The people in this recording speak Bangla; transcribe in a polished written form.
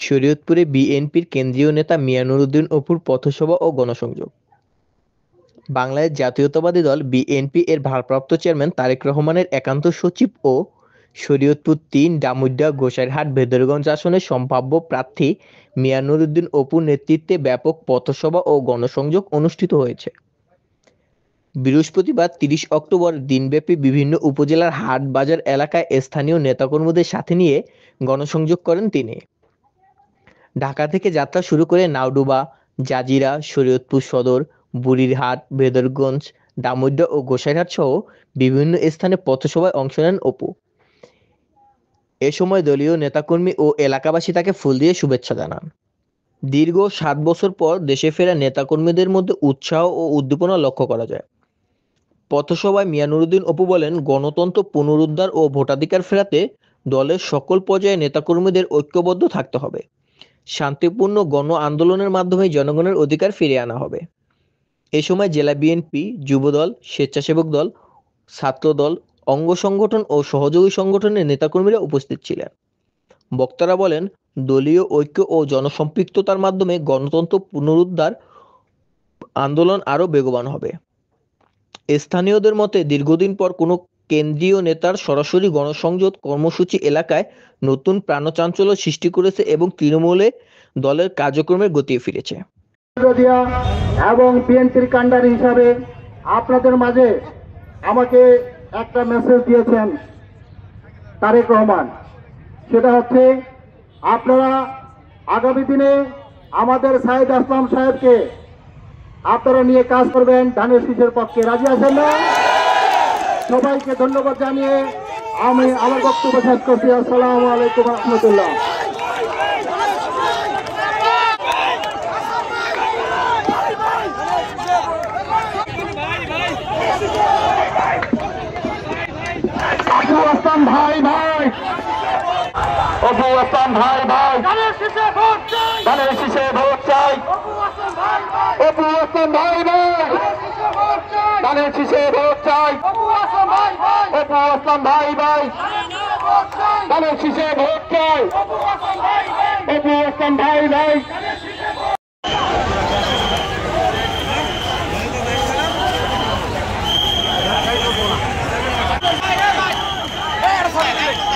শরীয়তপুরে বিএনপির কেন্দ্রীয় নেতা মিয়া নুরুদ্দিন অপুর পথসভা ও গণসংযোগ। বাংলাদেশ জাতীয়তাবাদী দল বিএনপি এর ভারপ্রাপ্ত চেয়ারম্যান তারেক রহমানের একান্ত সচিব ও শরীয়তপুর ৩ ডামুড্যা গোসাইরহাট ভেদরগঞ্জ আসনের সম্ভাব্য প্রার্থী মিয়া নুরুদ্দিন অপুর নেতৃত্বে ব্যাপক পথসভা ও গণসংযোগ অনুষ্ঠিত হয়েছে। বৃহস্পতিবার ৩০ অক্টোবর দিনব্যাপী বিভিন্ন উপজেলার হাট বাজার এলাকায় স্থানীয় নেতাকর্মীদের সাথে নিয়ে গণসংযোগ করেন তিনি। ঢাকা থেকে যাত্রা শুরু করে নাওডুবা, জাজিরা, শরীয়তপুর সদর, বুড়িরহাট, ভেদরগঞ্জ, ডামুড্যা ও গোসাইরহাট সহ বিভিন্ন স্থানে পথসভায় অংশ নেন অপু। এ সময় দলীয় নেতাকর্মী ও এলাকাবাসী তাকে ফুল দিয়ে শুভেচ্ছা জানান। দীর্ঘ ৭ বছর পর দেশে ফেরা নেতাকর্মীদের মধ্যে উৎসাহ ও উদ্দীপনা লক্ষ্য করা যায়। পথসভায় মিয়া নুরুদ্দিন অপু বলেন, গণতন্ত্র পুনরুদ্ধার ও ভোটাধিকার ফেরাতে দলের সকল পর্যায়ে নেতাকর্মীদের ঐক্যবদ্ধ থাকতে হবে। শান্তিপূর্ণ গণ আন্দোলনের মাধ্যমে জনগণের অধিকার ফিরিয়ে আনা হবে। এ সময় জেলা বিএনপি, যুবদল, স্বেচ্ছাসেবক দল, ছাত্রদল, অঙ্গ সংগঠন ও সহযোগী সংগঠনের নেতাকর্মীরা উপস্থিত ছিলেন। বক্তারা বলেন, দলীয় ঐক্য ও জনসম্পৃক্ততার মাধ্যমে গণতন্ত্র পুনরুদ্ধার আন্দোলন আরও বেগবান হবে। স্থানীয়দের মতে দীর্ঘদিন পর কোনো কেন্দ্রীয় নেতার সরাসরি গণসংযোগ কর্মসূচি এলাকায় নতুন প্রাণচাঞ্চল্য সৃষ্টি করেছে এবং তৃণমূলে দলের কার্যক্রমের গতি ফিরেছে। এবং বিএনপির কাণ্ডার হিসাবে আপনাদের মাঝে আমাকে একটা মেসেজ দিয়েছেন তারেক রহমান, সেটা হচ্ছে আপনারা আগামী দিনে আমাদের সাইদ আসলাম সাহেবকে আপনারা নিয়ে কাজ করবেন ধানের শীষের পক্ষে। রাজি আছেন না? সবাইকে ধন্যবাদ জানিয়ে আমি আমার বক্তব্য শেষ করছি। আসসালামু আলাইকুম রহমতুল্লাহ। অপু আসলাম ভাই ভাই, অপু আসলাম ভাই ভাই, ধানের শীষে ভোট চাই, ধানের শীষে ভোট চাই, অপু আসলাম ভাই ভাই, অপু আসলাম ভাই ভাই, ধানের শীষে ভোট চাই, অপু আসলাম ভাই ভাই, অপু আসলাম ভাই ভাই, ধানের শীষে ভোট চাই, অপু আসলাম ভাই ভাই, অপু আসলাম ভাই ভাই। Hey!